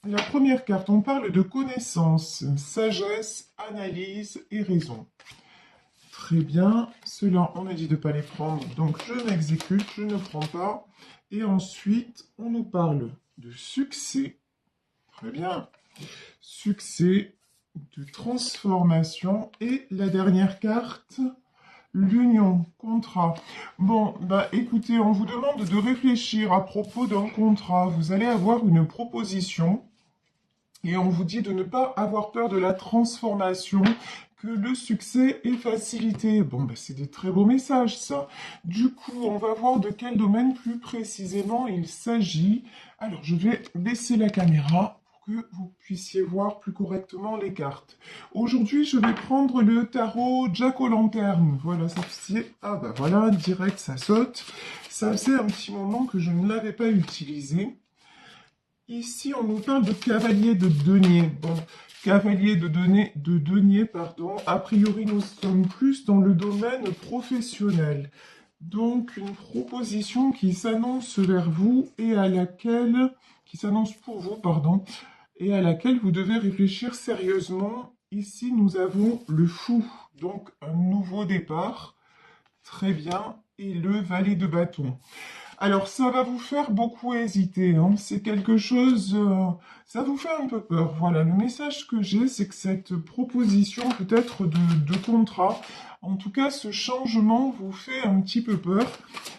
La première carte, on parle de connaissance, sagesse, analyse et raison. Très bien, ceux-là, on a dit de ne pas les prendre, donc je m'exécute, je ne prends pas. Et ensuite, on nous parle de succès. Très bien. Succès, de transformation. Et la dernière carte, l'union, contrat. Bon, bah écoutez, on vous demande de réfléchir à propos d'un contrat. Vous allez avoir une proposition. Et on vous dit de ne pas avoir peur de la transformation, que le succès est facilité. Bon, ben, c'est des très beaux messages, ça. Du coup, on va voir de quel domaine plus précisément il s'agit. Alors, je vais baisser la caméra pour que vous puissiez voir plus correctement les cartes. Aujourd'hui, je vais prendre le tarot Jack-o'-lanterne. Voilà, ça c'est... Ah bah voilà, direct, ça saute. Ça faisait un petit moment que je ne l'avais pas utilisé. Ici, on nous parle de cavalier de denier. Bon, cavalier de denier, pardon. A priori, nous sommes plus dans le domaine professionnel. Donc, une proposition qui s'annonce vers vous et à laquelle, qui s'annonce pour vous, pardon, et à laquelle vous devez réfléchir sérieusement. Ici, nous avons le fou, donc un nouveau départ. Très bien. Et le valet de bâton. Alors, ça va vous faire beaucoup hésiter, hein. C'est quelque chose... ça vous fait un peu peur. Voilà, le message que j'ai, c'est que cette proposition peut-être de contrat, en tout cas, ce changement vous fait un petit peu peur.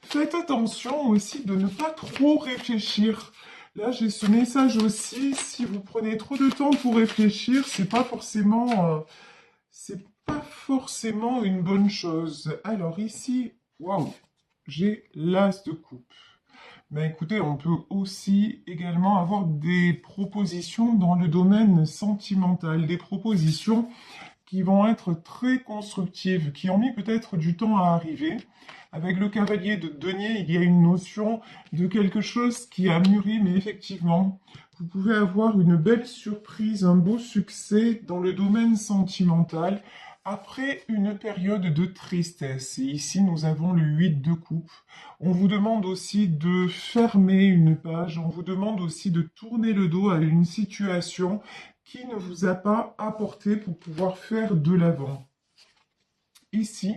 Faites attention aussi de ne pas trop réfléchir. Là, j'ai ce message aussi, si vous prenez trop de temps pour réfléchir, c'est pas forcément une bonne chose. Alors ici, waouh, j'ai l'as de coupe. Mais écoutez, on peut aussi également avoir des propositions dans le domaine sentimental, des propositions qui vont être très constructives, qui ont mis peut-être du temps à arriver. Avec le cavalier de denier, il y a une notion de quelque chose qui a mûri, mais effectivement, vous pouvez avoir une belle surprise, un beau succès dans le domaine sentimental après une période de tristesse. Et ici, nous avons le 8 de coupe. On vous demande aussi de fermer une page, on vous demande aussi de tourner le dos à une situation qui ne vous a pas apporté pour pouvoir faire de l'avant. Ici,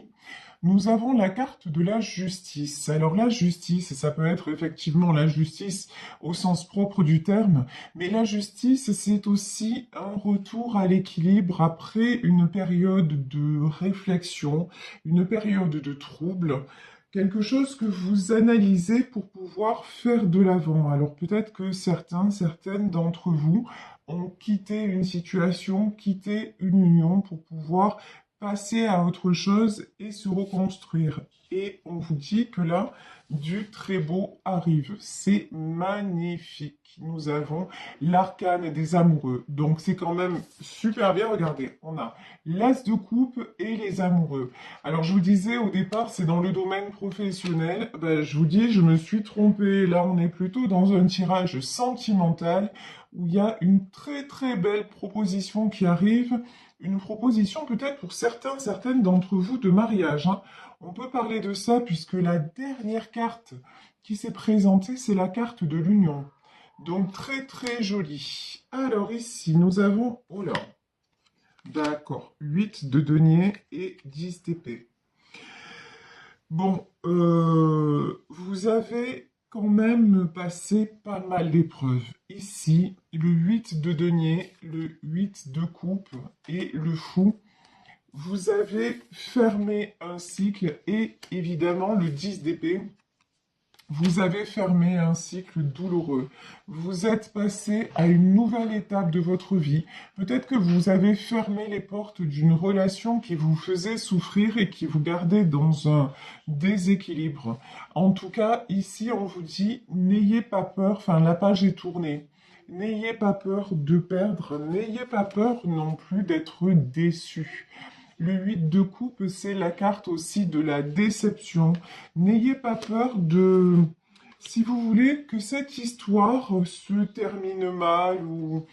nous avons la carte de la justice. Alors la justice, ça peut être effectivement la justice au sens propre du terme, mais la justice, c'est aussi un retour à l'équilibre après une période de réflexion, une période de trouble, quelque chose que vous analysez pour pouvoir faire de l'avant. Alors peut-être que certaines d'entre vous ont quitté une situation, quitté une union pour pouvoir passer à autre chose et se reconstruire. Et on vous dit que là, du très beau arrive. C'est magnifique. Nous avons l'arcane des amoureux. Donc c'est quand même super bien. Regardez, on a l'as de coupe et les amoureux. Alors je vous disais au départ, c'est dans le domaine professionnel. Ben, je vous dis, je me suis trompée. Là, on est plutôt dans un tirage sentimental où il y a une très très belle proposition qui arrive. Une proposition peut-être pour certaines d'entre vous de mariage, hein. On peut parler de ça puisque la dernière carte qui s'est présentée, c'est la carte de l'union. Donc très très jolie. Alors ici, nous avons... Oh là, d'accord, 8 de denier et 10 d'épée. Bon, vous avez quand même passé pas mal d'épreuves. Ici, le 8 de denier, le 8 de coupe et le fou. Vous avez fermé un cycle et évidemment le 10 d'épée. Vous avez fermé un cycle douloureux. Vous êtes passé à une nouvelle étape de votre vie. Peut-être que vous avez fermé les portes d'une relation qui vous faisait souffrir et qui vous gardait dans un déséquilibre. En tout cas, ici, on vous dit, n'ayez pas peur, enfin, la page est tournée. N'ayez pas peur de perdre, n'ayez pas peur non plus d'être déçu. Le 8 de coupe, c'est la carte aussi de la déception. N'ayez pas peur de, si vous voulez, que cette histoire se termine mal ou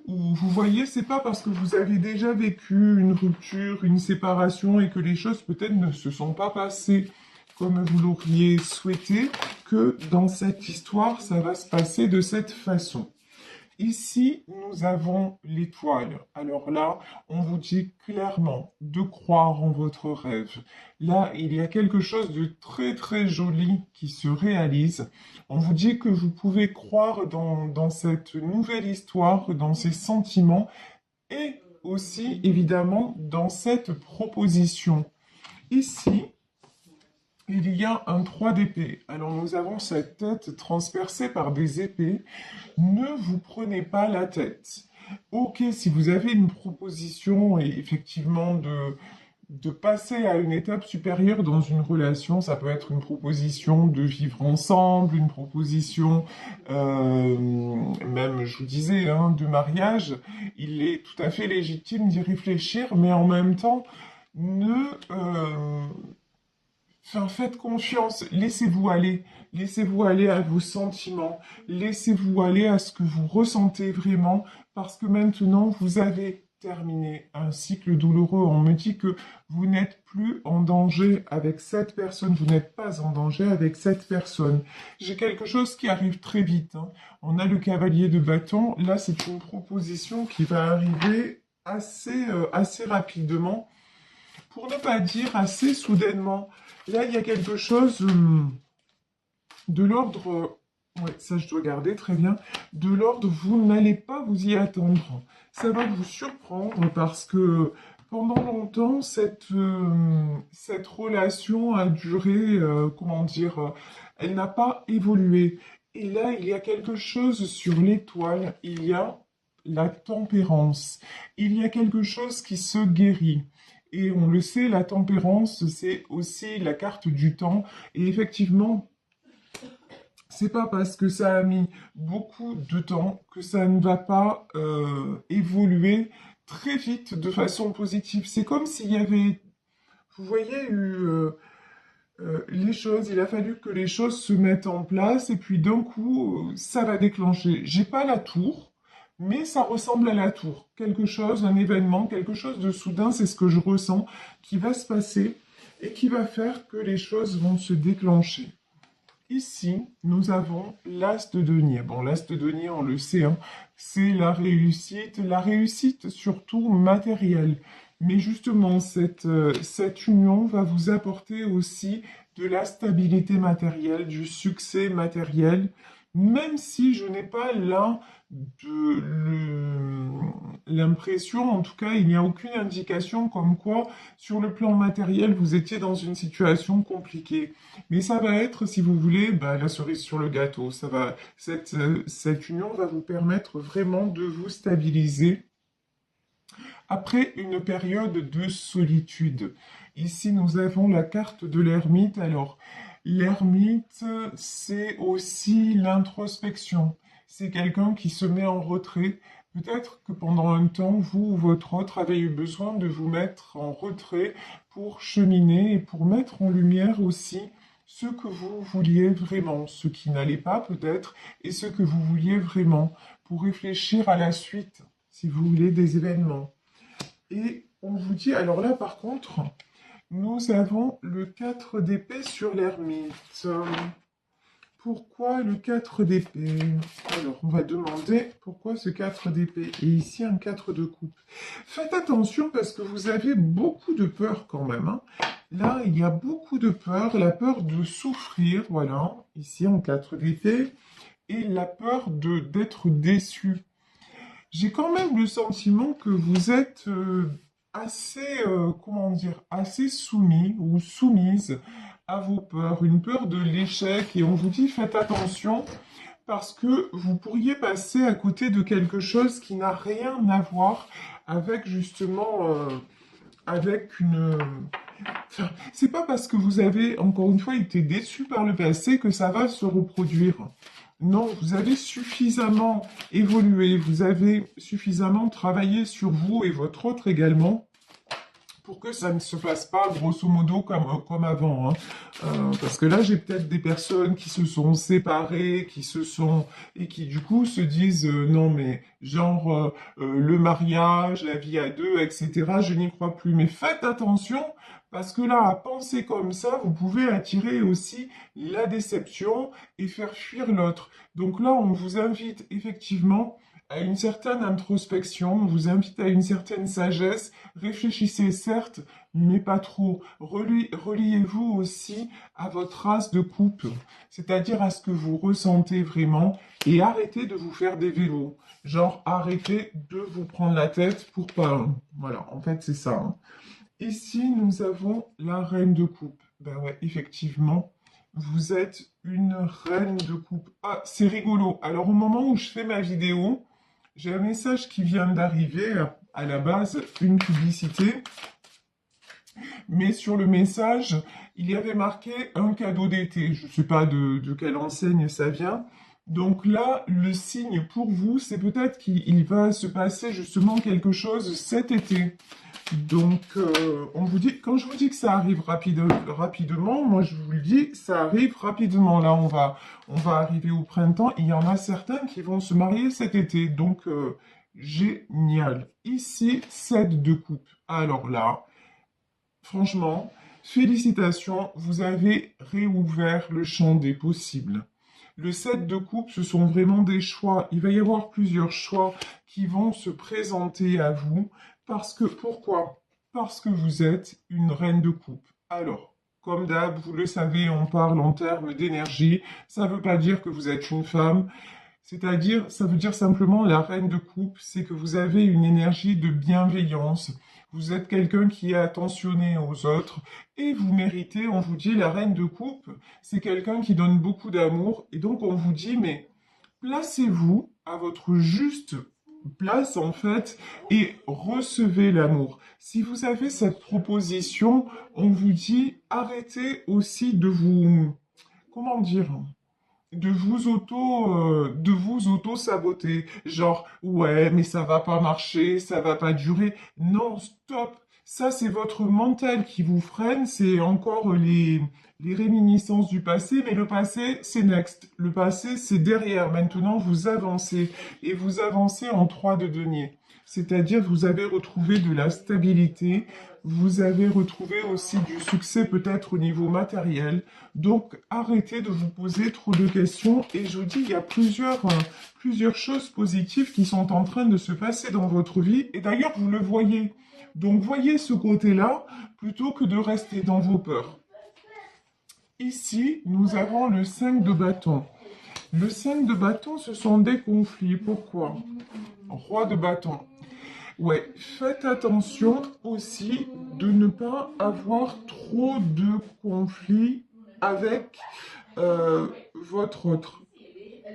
vous voyez, c'est pas parce que vous avez déjà vécu une rupture, une séparation et que les choses peut-être ne se sont pas passées comme vous l'auriez souhaité que dans cette histoire, ça va se passer de cette façon. Ici, nous avons l'étoile. Alors là, on vous dit clairement de croire en votre rêve. Là, il y a quelque chose de très très joli qui se réalise. On vous dit que vous pouvez croire dans cette nouvelle histoire, dans ces sentiments et aussi évidemment dans cette proposition. Ici, il y a un 3 d'épée. Alors nous avons cette tête transpercée par des épées. Ne vous prenez pas la tête. Ok, si vous avez une proposition et effectivement de passer à une étape supérieure dans une relation, ça peut être une proposition de vivre ensemble, une proposition, même je vous disais, hein, de mariage, il est tout à fait légitime d'y réfléchir, mais en même temps, ne, enfin, faites confiance, laissez-vous aller à vos sentiments, laissez-vous aller à ce que vous ressentez vraiment, parce que maintenant vous avez terminé un cycle douloureux. On me dit que vous n'êtes plus en danger avec cette personne, vous n'êtes pas en danger avec cette personne. J'ai quelque chose qui arrive très vite, hein. On a le cavalier de bâton, là c'est une proposition qui va arriver assez rapidement, pour ne pas dire assez soudainement. Là, il y a quelque chose de l'ordre, ouais, ça je dois garder très bien, de l'ordre, vous n'allez pas vous y attendre. Ça va vous surprendre parce que pendant longtemps, cette relation a duré, comment dire, elle n'a pas évolué. Et là, il y a quelque chose sur l'étoile, il y a la tempérance. Il y a quelque chose qui se guérit. Et on le sait, la tempérance, c'est aussi la carte du temps. Et effectivement, c'est pas parce que ça a mis beaucoup de temps que ça ne va pas évoluer très vite de façon positive. C'est comme s'il y avait, vous voyez, les choses, il a fallu que les choses se mettent en place et puis d'un coup, ça va déclencher. J'ai pas la tour, mais ça ressemble à la tour. Quelque chose, un événement, quelque chose de soudain, c'est ce que je ressens, qui va se passer et qui va faire que les choses vont se déclencher. Ici, nous avons l'as de denier. Bon, l'as de denier, on le sait, hein, c'est la réussite surtout matérielle. Mais justement, cette union va vous apporter aussi de la stabilité matérielle, du succès matériel, même si je n'ai pas là l'impression, en tout cas, il n'y a aucune indication comme quoi, sur le plan matériel, vous étiez dans une situation compliquée. Mais ça va être, si vous voulez, bah, la cerise sur le gâteau. Cette union va vous permettre vraiment de vous stabiliser après une période de solitude. Ici, nous avons la carte de l'ermite. Alors, l'ermite, c'est aussi l'introspection. C'est quelqu'un qui se met en retrait. Peut-être que pendant un temps, vous ou votre autre avez eu besoin de vous mettre en retrait pour cheminer et pour mettre en lumière aussi ce que vous vouliez vraiment, ce qui n'allait pas peut-être, et ce que vous vouliez vraiment, pour réfléchir à la suite, si vous voulez, des événements. Et on vous dit, alors là par contre, nous avons le 4 d'épée sur l'ermite. Pourquoi le 4 d'épée? Alors, on va demander pourquoi ce 4 d'épée. Et ici, un 4 de coupe. Faites attention parce que vous avez beaucoup de peur quand même, hein. Là, il y a beaucoup de peur. La peur de souffrir, voilà. Ici, en 4 d'épée. Et la peur d'être déçu. J'ai quand même le sentiment que vous êtes comment dire, assez soumis ou soumise à vos peurs, une peur de l'échec, et on vous dit faites attention parce que vous pourriez passer à côté de quelque chose qui n'a rien à voir avec justement, avec une... Enfin, c'est pas parce que vous avez, encore une fois, été déçu par le passé que ça va se reproduire. Non, vous avez suffisamment évolué, vous avez suffisamment travaillé sur vous et votre autre également pour que ça ne se fasse pas grosso modo comme avant, hein. Parce que là, j'ai peut-être des personnes qui se sont séparées, et qui du coup se disent non mais genre le mariage, la vie à deux, etc. Je n'y crois plus. Mais faites attention parce que là, à penser comme ça, vous pouvez attirer aussi la déception et faire fuir l'autre. Donc là, on vous invite effectivement à une certaine introspection, on vous invite à une certaine sagesse. Réfléchissez certes, mais pas trop. Reliez-vous aussi à votre race de couple, c'est-à-dire à ce que vous ressentez vraiment, et arrêtez de vous faire des vélos. Genre, arrêtez de vous prendre la tête pour pas. Voilà, en fait, c'est ça. Hein. Ici, nous avons la reine de coupe. Ben ouais, effectivement, vous êtes une reine de coupe. Ah, c'est rigolo. Alors, au moment où je fais ma vidéo, j'ai un message qui vient d'arriver, à la base, une publicité. Mais sur le message, il y avait marqué un cadeau d'été. Je ne sais pas de quelle enseigne ça vient. Donc là, le signe pour vous, c'est peut-être qu'il va se passer justement quelque chose cet été. Donc, on vous dit, quand je vous dis que ça arrive rapidement, moi je vous le dis, ça arrive rapidement. Là, on va arriver au printemps. Il y en a certains qui vont se marier cet été. Donc, génial. Ici, 7 de coupe. Alors là, franchement, félicitations, vous avez réouvert le champ des possibles. Le 7 de coupe, ce sont vraiment des choix. Il va y avoir plusieurs choix qui vont se présenter à vous. Parce que, pourquoi? Parce que vous êtes une reine de coupe. Alors, comme d'hab, vous le savez, on parle en termes d'énergie. Ça ne veut pas dire que vous êtes une femme. C'est-à-dire, ça veut dire simplement la reine de coupe, c'est que vous avez une énergie de bienveillance. Vous êtes quelqu'un qui est attentionné aux autres et vous méritez, on vous dit, la reine de coupe, c'est quelqu'un qui donne beaucoup d'amour. Et donc, on vous dit, mais placez-vous à votre juste place, en fait, et recevez l'amour. Si vous avez cette proposition, on vous dit, arrêtez aussi de vous, comment dire, de vous auto-saboter. Genre, ouais, mais ça va pas marcher, ça va pas durer. Non, stop. Ça, c'est votre mental qui vous freine. C'est encore les réminiscences du passé. Mais le passé, c'est next. Le passé, c'est derrière. Maintenant, vous avancez. Et vous avancez en 3 de denier. C'est-à-dire, vous avez retrouvé de la stabilité. Vous avez retrouvé aussi du succès peut-être au niveau matériel. Donc, arrêtez de vous poser trop de questions. Et je vous dis, il y a plusieurs choses positives qui sont en train de se passer dans votre vie. Et d'ailleurs, vous le voyez. Donc, voyez ce côté-là plutôt que de rester dans vos peurs. Ici, nous avons le 5 de bâton. Le 5 de bâton, ce sont des conflits. Pourquoi? Roi de bâton. Ouais, faites attention aussi de ne pas avoir trop de conflits avec votre autre.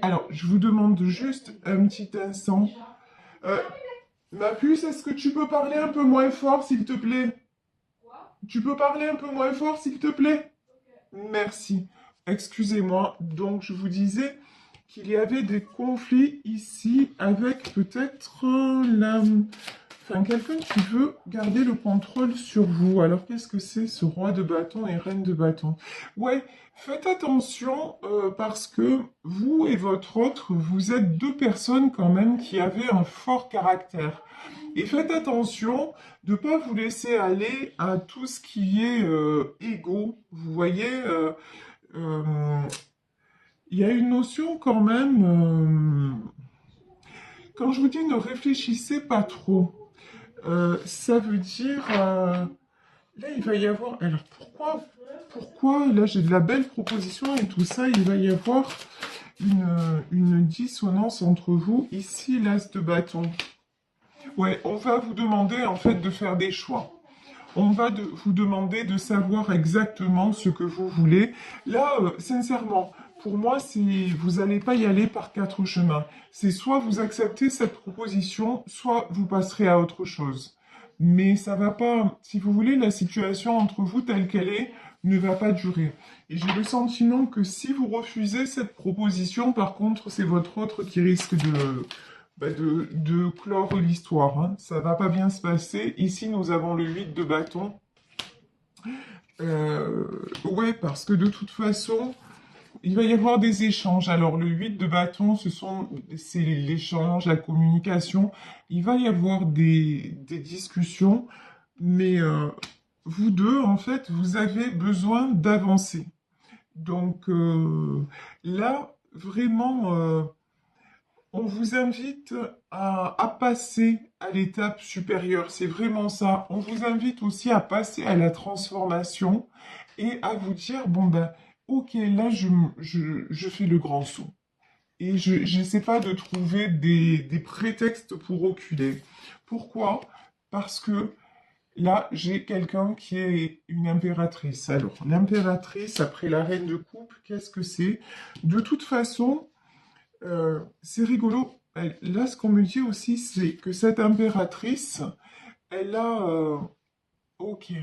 Alors, je vous demande juste un petit instant. Euh, Ma puce, est-ce que tu peux parler un peu moins fort, s'il te plaît? Tu peux parler un peu moins fort, s'il te plaît? Merci. Excusez-moi. Donc, je vous disais qu'il y avait des conflits ici avec peut-être enfin, quelqu'un qui veut garder le contrôle sur vous. Alors, qu'est-ce que c'est ce roi de bâton et reine de bâton? Ouais, faites attention parce que vous et votre autre, vous êtes deux personnes quand même qui avaient un fort caractère. Et faites attention de ne pas vous laisser aller à tout ce qui est égo. Vous voyez, euh, il y a une notion quand même, quand je vous dis ne réfléchissez pas trop, ça veut dire, là il va y avoir, alors pourquoi, là j'ai de la belle proposition et tout ça, il va y avoir une dissonance entre vous, ici l'as de bâton. Ouais, on va vous demander en fait de faire des choix. On va vous demander de savoir exactement ce que vous voulez. Là, sincèrement, pour moi, vous n'allez pas y aller par 4 chemins. C'est soit vous acceptez cette proposition, soit vous passerez à autre chose. Mais ça va pas, si vous voulez, la situation entre vous telle qu'elle est ne va pas durer. Et j'ai le sentiment que si vous refusez cette proposition, par contre, c'est votre autre qui risque de clore l'histoire. Hein. Ça va pas bien se passer. Ici, nous avons le 8 de bâton. Ouais, parce que de toute façon, il va y avoir des échanges. Alors, le 8 de bâton, c'est l'échange, la communication. Il va y avoir des discussions, mais vous deux, en fait, vous avez besoin d'avancer. Donc, là, vraiment... On vous invite à passer à l'étape supérieure, c'est vraiment ça. On vous invite aussi à passer à la transformation et à vous dire, bon ben, ok, là je fais le grand saut. Et je n'essaie pas de trouver des prétextes pour reculer. Pourquoi? Parce que là, j'ai quelqu'un qui est une impératrice. Alors, l'impératrice, après la reine de coupe, qu'est-ce que c'est? De toute façon, c'est rigolo. Là, ce qu'on me dit aussi, c'est que cette impératrice, elle a... ok.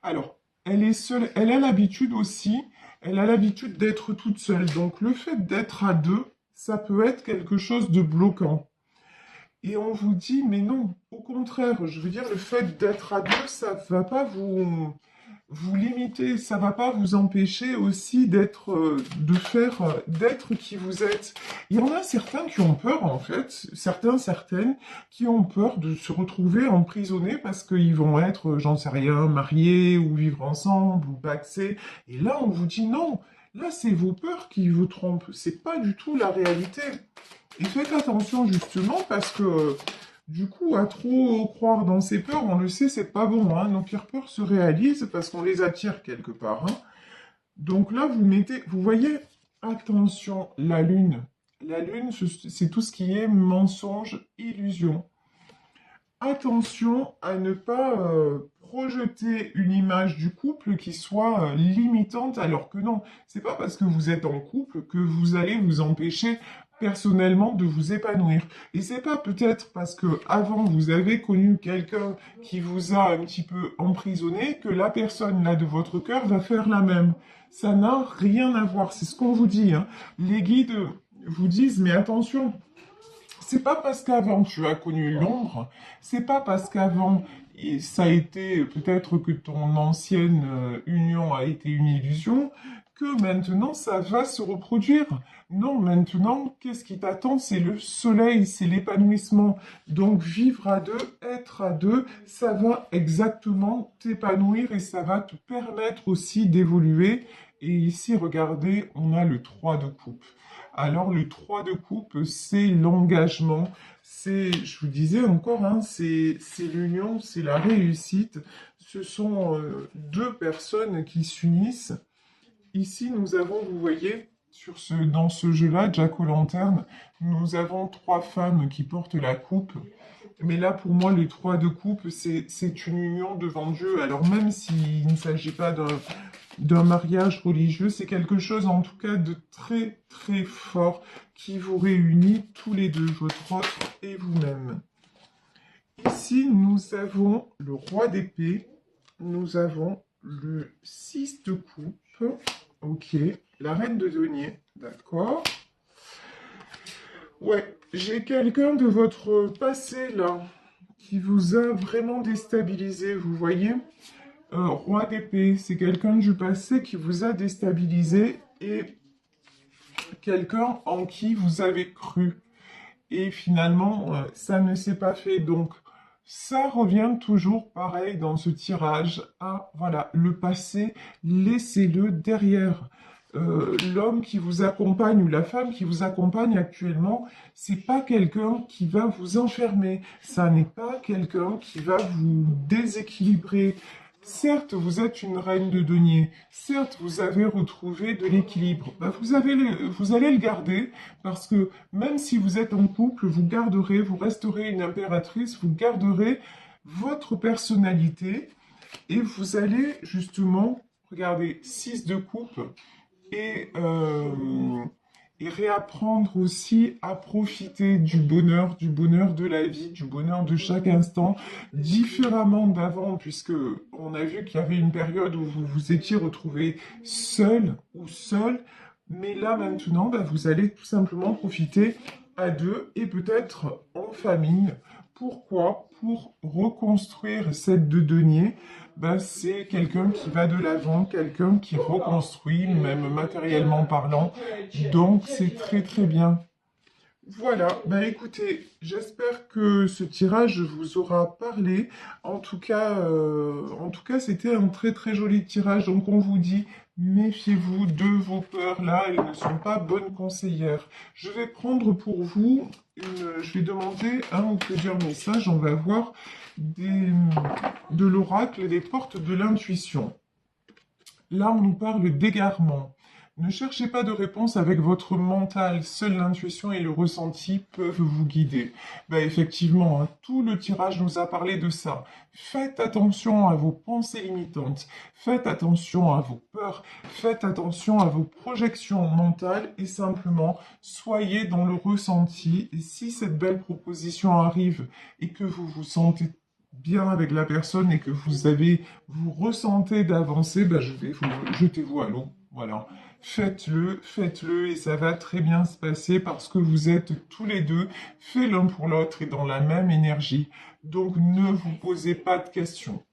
Alors, elle est seule. Elle a l'habitude aussi. Elle a l'habitude d'être toute seule. Donc, le fait d'être à deux, ça peut être quelque chose de bloquant. Et on vous dit, mais non, au contraire, je veux dire, le fait d'être à deux, ça va pas vous limiter, ça va pas vous empêcher aussi d'être, d'être qui vous êtes. Il y en a certains qui ont peur, en fait, certaines, qui ont peur de se retrouver emprisonnés parce qu'ils vont être, j'en sais rien, mariés ou vivre ensemble ou pacsés. Et là, on vous dit non. Là, c'est vos peurs qui vous trompent. C'est pas du tout la réalité. Et faites attention justement parce que du coup, à trop croire dans ses peurs, on le sait, c'est pas bon. Hein. Nos pires peurs se réalisent parce qu'on les attire quelque part. Hein. Donc là, vous mettez, vous voyez, attention, la lune. La lune, c'est tout ce qui est mensonge, illusion. Attention à ne pas projeter une image du couple qui soit limitante, alors que non, c'est pas parce que vous êtes en couple que vous allez vous empêcher personnellement de vous épanouir. Et c'est pas peut-être parce que avant vous avez connu quelqu'un qui vous a un petit peu emprisonné que la personne là de votre cœur va faire la même. Ça n'a rien à voir, c'est ce qu'on vous dit. Hein. Les guides vous disent, mais attention, c'est pas parce qu'avant tu as connu l'ombre, c'est pas parce qu'avant ça a été peut-être que ton ancienne union a été une illusion que maintenant ça va se reproduire. Non, maintenant, qu'est-ce qui t'attend? C'est le soleil, c'est l'épanouissement. Donc vivre à deux, être à deux, ça va exactement t'épanouir et ça va te permettre aussi d'évoluer. Et ici, regardez, on a le 3 de coupe. Alors, le 3 de coupe, c'est l'engagement. C'est, je vous disais encore, hein, c'est l'union, c'est la réussite. Ce sont deux personnes qui s'unissent. Ici, nous avons, vous voyez, dans ce jeu-là, Jack O'Lantern, nous avons trois femmes qui portent la coupe. Mais là, pour moi, les trois de coupe, c'est une union devant Dieu. Alors, même s'il ne s'agit pas d'un mariage religieux, c'est quelque chose, en tout cas, de très, très fort qui vous réunit tous les deux, votre autre et vous-même. Ici, nous avons le roi d'épée, nous avons le 6 de coupe, ok, la reine de denier, d'accord. Ouais, j'ai quelqu'un de votre passé, là, qui vous a vraiment déstabilisé, vous voyez. Roi d'épée, c'est quelqu'un du passé qui vous a déstabilisé et quelqu'un en qui vous avez cru. Et finalement, ça ne s'est pas fait. Donc, ça revient toujours pareil dans ce tirage à, voilà, le passé, laissez-le derrière. L'homme qui vous accompagne ou la femme qui vous accompagne actuellement, c'est pas quelqu'un qui va vous enfermer. Ça n'est pas quelqu'un qui va vous déséquilibrer. Certes, vous êtes une reine de denier. Certes, vous avez retrouvé de l'équilibre. Ben, vous allez le garder parce que même si vous êtes en couple, vous resterez une impératrice, vous garderez votre personnalité et vous allez justement, regardez, 6 de coupe et, euh, et réapprendre aussi à profiter du bonheur de la vie, du bonheur de chaque instant, différemment d'avant, puisque on a vu qu'il y avait une période où vous vous étiez retrouvé seul ou seul, mais là maintenant, bah, vous allez tout simplement profiter à deux et peut-être en famille. Pourquoi? Pour reconstruire cette de denier, ben, c'est quelqu'un qui va de l'avant, quelqu'un qui reconstruit, même matériellement parlant. Donc, c'est très très bien. Voilà, ben écoutez, j'espère que ce tirage vous aura parlé. En tout cas, c'était un très très joli tirage. Donc, on vous dit Méfiez-vous de vos peurs, là, elles ne sont pas bonnes conseillères. Je vais prendre pour vous, je vais demander un ou plusieurs messages, on va voir de l'oracle des portes de l'intuition. Là, on nous parle d'égarement. Ne cherchez pas de réponse avec votre mental, seule l'intuition et le ressenti peuvent vous guider. Ben effectivement, hein, tout le tirage nous a parlé de ça. Faites attention à vos pensées limitantes, faites attention à vos peurs, faites attention à vos projections mentales et simplement soyez dans le ressenti. Et si cette belle proposition arrive et que vous vous sentez bien avec la personne et que vous ressentez d'avancer, ben je vais vous jetez-vous à l'eau. Voilà. Faites-le et ça va très bien se passer parce que vous êtes tous les deux faits l'un pour l'autre et dans la même énergie. Donc ne vous posez pas de questions.